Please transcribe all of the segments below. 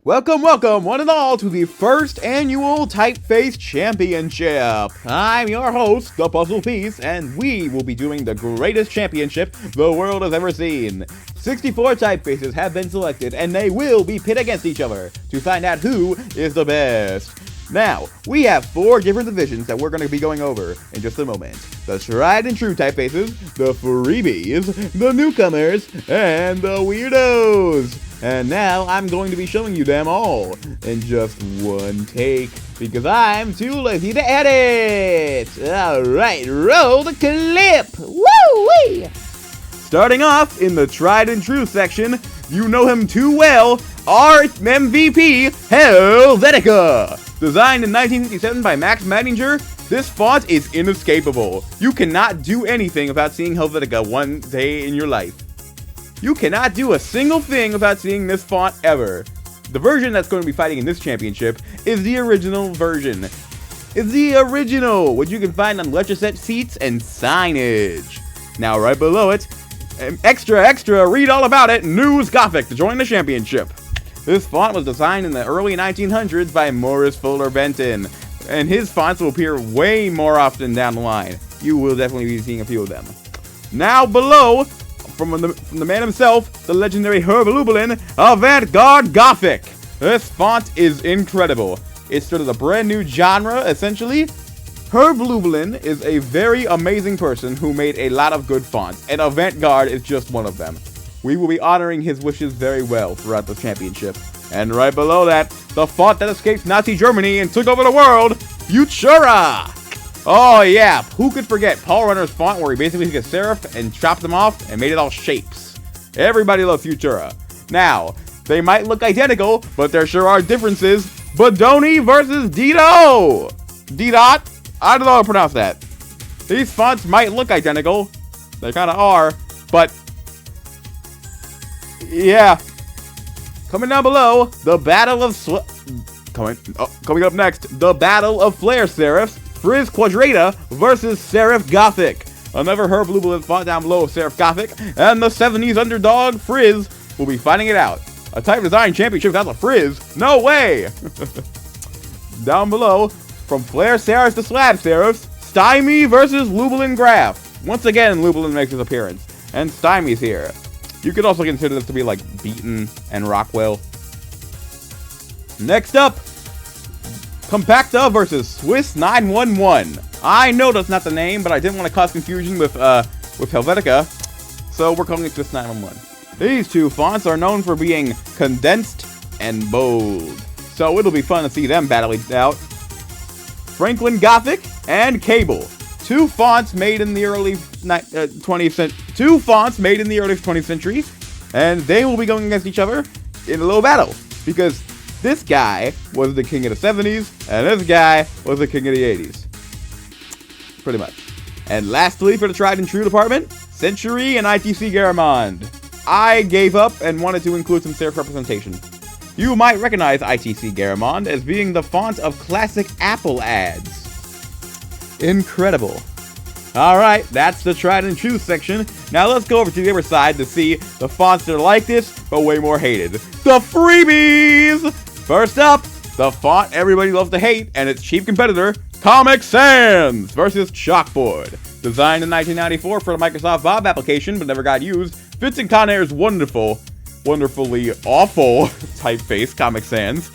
Welcome, one and all, to the first annual Typeface Championship. I'm your host, the Puzzle Piece, and we will be doing the greatest championship the world has ever seen. 64 typefaces have been selected, and they will be pit against each other to find out who is the best. Now, we have 4 different divisions that we're going to be going over in just a moment. The tried and true typefaces, the freebies, the newcomers, and the weirdos. And now I'm going to be showing you them all in just one take because I'm too lazy to edit. Alright, roll the clip. Woo-wee! Starting off in the tried and true section, you know him too well, our MVP, Helvetica. Designed in 1957 by Max Mattinger, this font is inescapable. You cannot do anything without seeing Helvetica one day in your life. You cannot do a single thing without seeing this font ever. The version that's going to be fighting in this championship is the original version. It's the original, which you can find on Letraset seats and signage. Now right below it, extra, read all about it, News Gothic to join the championship. This font was designed in the early 1900s by Morris Fuller Benton, and his fonts will appear way more often down the line. You will definitely be seeing a few of them. Now below, from the man himself, the legendary Herb Lublin, Avant-Garde Gothic. This font is incredible. It's sort of a brand new genre, essentially. Herb Lublin is a very amazing person who made a lot of good fonts, and Avant-Garde is just one of them. We will be honoring his wishes very well throughout the championship. And right below that, the font that escaped Nazi Germany and took over the world, Futura! Oh yeah, who could forget Paul Runner's font where he basically took a serif and chopped them off and made it all shapes. Everybody loves Futura. Now, they might look identical, but there sure are differences. Bodoni versus Dido! D-Dot? I don't know how to pronounce that. These fonts might look identical. They kind of are, but yeah. Coming down below, the Battle of coming up next, the Battle of Flare Serifs, Frizz Quadrata versus Serif Gothic. Another Herb Lublin font down below of Serif Gothic, and the 70s underdog Frizz will be fighting it out. A type design championship without the Frizz? No way! Down below, from Flare Serifs to Slab Serifs, Stymie versus Lublin Graph. Once again, Lublin makes his appearance, and Stymie's here. You could also consider this to be like Beaton and Rockwell. Next up, Compacta versus Swiss 911. I know that's not the name, but I didn't want to cause confusion with Helvetica, so we're calling it Swiss 911. These two fonts are known for being condensed and bold, so it'll be fun to see them battle it out. Franklin Gothic and Cable. Two fonts made in the early 20th century, and they will be going against each other in a little battle, because this guy was the king of the 70s, and this guy was the king of the 80s. Pretty much. And lastly, for the tried and true department, Century and ITC Garamond. I gave up and wanted to include some serif representation. You might recognize ITC Garamond as being the font of classic Apple ads. Incredible. Alright, that's the tried and true section. Now let's go over to the other side to see the fonts that are like this, but way more hated. The freebies! First up, the font everybody loves to hate, and its chief competitor, Comic Sans versus Chalkboard. Designed in 1994 for the Microsoft Bob application, but never got used, Vincent Conair's wonderfully awful typeface, Comic Sans,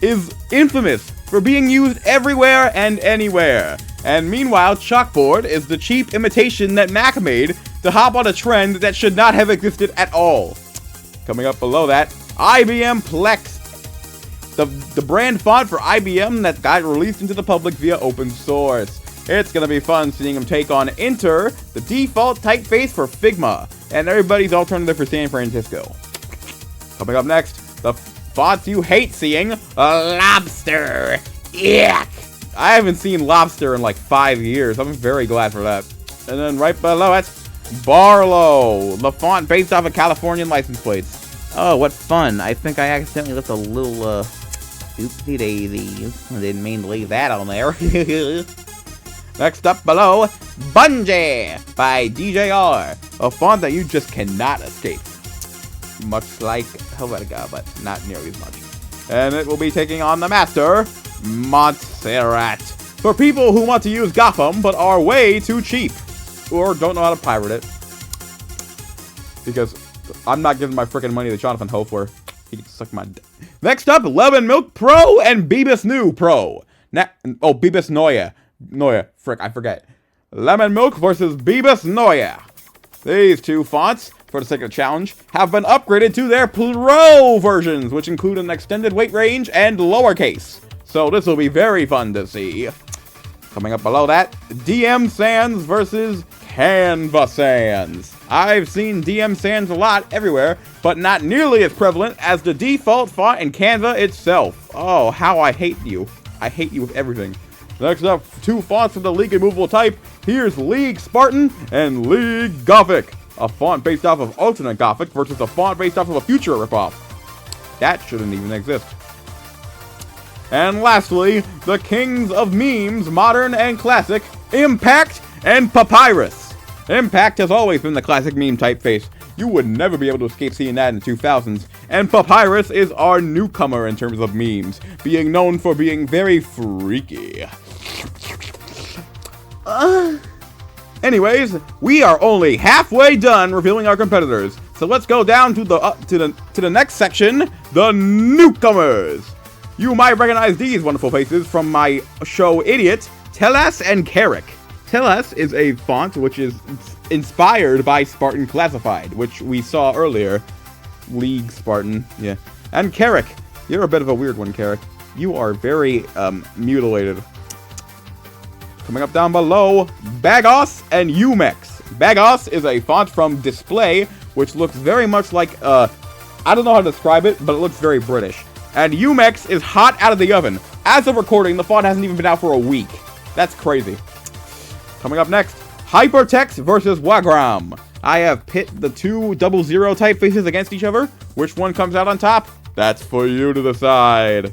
is infamous for being used everywhere and anywhere. And meanwhile, Chalkboard is the cheap imitation that Mac made to hop on a trend that should not have existed at all. Coming up below that, IBM Plex. The brand font for IBM that got released into the public via open source. It's going to be fun seeing them take on Enter, the default typeface for Figma, and everybody's alternative for San Francisco. Coming up next, the fonts you hate seeing, Lobster. Yuck! I haven't seen Lobster in like 5 years. I'm very glad for that. And then right below it, Barlow, the font based off of Californian license plates. Oh, what fun. I think I accidentally left a little, oopsie daisy. I didn't mean to leave that on there. Next up below, Bungie by DJR, a font that you just cannot escape. Much like Helvetica, but not nearly as much. And it will be taking on the master, Montserrat. For people who want to use Gotham but are way too cheap, or don't know how to pirate it. Because I'm not giving my freaking money to Jonathan Hofer. He can suck my Next up, Lemon Milk Pro and Beebus New Pro. Beebus Noya. Frick, I forget. Lemon Milk versus Beebus Noya. These two fonts, for the sake of the challenge, have been upgraded to their Pro versions, which include an extended weight range and lowercase. So this will be very fun to see. Coming up below that, DM Sans versus Canva Sans. I've seen DM Sans a lot everywhere, but not nearly as prevalent as the default font in Canva itself. Oh, how I hate you. I hate you with everything. Next up, two fonts of the League Immovable type. Here's League Spartan and League Gothic. A font based off of alternate Gothic versus a font based off of a future ripoff. That shouldn't even exist. And lastly, the kings of memes, modern and classic, Impact and Papyrus. Impact has always been the classic meme typeface. You would never be able to escape seeing that in the 2000s. And Papyrus is our newcomer in terms of memes, being known for being very freaky. Anyways, we are only halfway done revealing our competitors. So let's go down to the next section, the Newcomers. You might recognize these wonderful faces from my show Idiot, Tellus and Carrick. Tellus is a font which is inspired by Spartan Classified, which we saw earlier. League Spartan, yeah. And Carrick, you're a bit of a weird one, Carrick. You are very mutilated. Coming up down below, Bagos and Umex. Bagos is a font from Display, which looks very much like, I don't know how to describe it, but it looks very British. And Umex is hot out of the oven. As of recording, the font hasn't even been out for a week. That's crazy. Coming up next, Hypertext versus Wagram. I have pit the two 00 typefaces against each other. Which one comes out on top? That's for you to decide.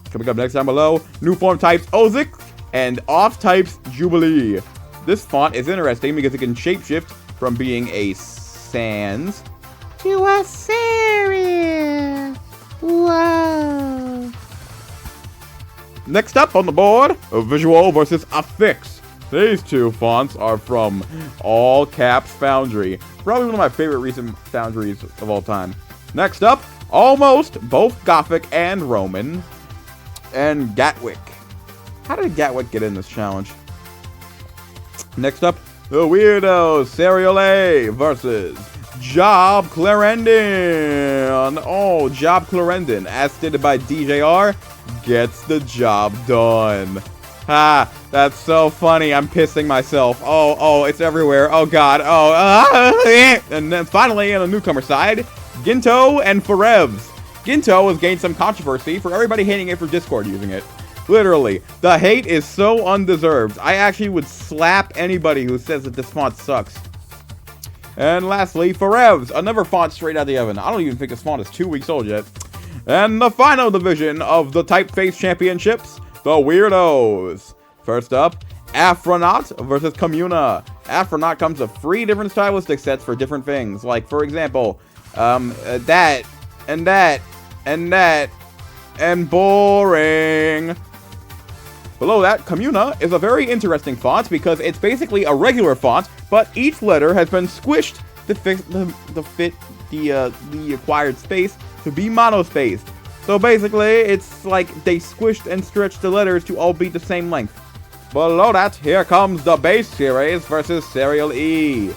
Coming up next down below, new form types Ozic and off types Jubilee. This font is interesting because it can shapeshift from being a sans to a serif. Whoa. Next up on the board, a Visual versus Affix. These two fonts are from All Caps Foundry. Probably one of my favorite recent foundries of all time. Next up, almost both Gothic and Roman. And Gatwick. How did Gatwick get in this challenge? Next up, the Weirdos Serial A versus Job Clarendon. Oh, Job Clarendon, as stated by DJR, gets the job done. Ha, that's so funny. I'm pissing myself. Oh, it's everywhere. Oh, God. And then finally, on the newcomer side, Ginto and Forevs. Ginto has gained some controversy for everybody hating it for Discord using it. Literally, the hate is so undeserved. I actually would slap anybody who says that this font sucks. And lastly, Forevs, another font straight out of the oven. I don't even think this font is 2 weeks old yet. And the final division of the Typeface Championships, the Weirdos. First up, Afronaut versus Communa. Afronaut comes with 3 different stylistic sets for different things. Like, for example, that, and that, and that, and boring. Below that, Communa is a very interesting font because it's basically a regular font, but each letter has been squished to fit the acquired space to be monospaced. So basically, it's like they squished and stretched the letters to all be the same length. Below that, here comes the base series versus Serial E.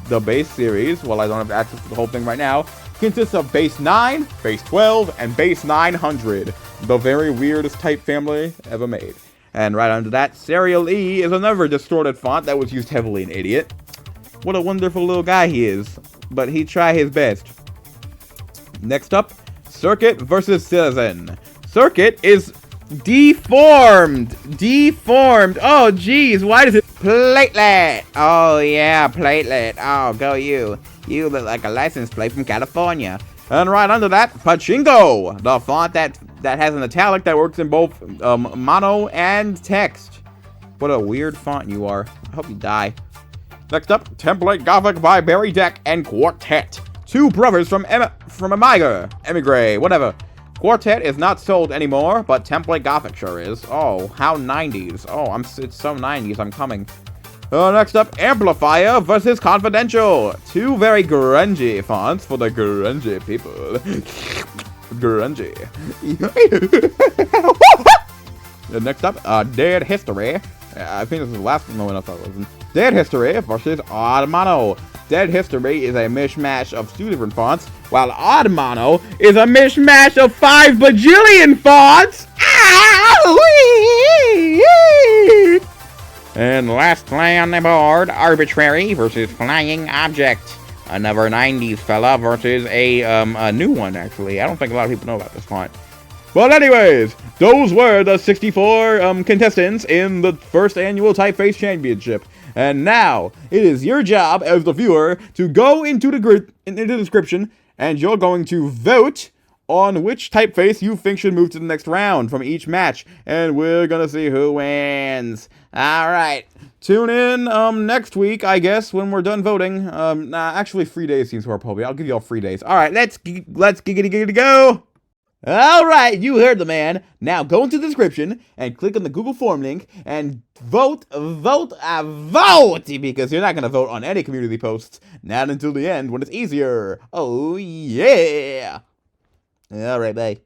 The base series, well, I don't have access to the whole thing right now, consists of base 9, base 12, and base 900. The very weirdest type family ever made. And right under that, Serial E is another distorted font that was used heavily in Idiot. What a wonderful little guy he is, but he tried his best. Next up, Circuit versus Citizen. Circuit is deformed. Oh, geez, why does it... Platelet. Oh, yeah, Platelet. Oh, go you. You look like a license plate from California. And right under that, Pachinko, the font that has an italic that works in both mono and text. What a weird font you are. I hope you die. Next up, Template Gothic by Barry Deck and Quartet. 2 brothers from Emigre, whatever. Quartet is not sold anymore, but Template Gothic sure is. Oh, how 90s. Oh, it's so 90s, I'm coming. Next up, Amplifier versus Confidential. Two very grungy fonts for the grungy people. Grungy. Next up, Dead History. I think this is the last one. No, I thought it wasn't. Dead History versus Odd Mono. Dead History is a mishmash of 2 different fonts, while Odd Mono is a mishmash of 5 bajillion fonts. And last play on the board, Arbitrary versus Flying Object. Another 90s fella versus a new one, actually. I don't think a lot of people know about this font. But anyways, those were the 64 contestants in the first annual Typeface Championship. And now, it is your job as the viewer to go into the description, and you're going to vote on which typeface you think should move to the next round from each match. And we're gonna see who wins. Alright, tune in next week, I guess, when we're done voting. Actually 3 days seems more appropriate. I'll give you all 3 days. Alright, let's giggity go! Alright, you heard the man. Now go into the description and click on the Google form link and vote, because you're not going to vote on any community posts, not until the end when it's easier. Oh yeah! Alright, bye.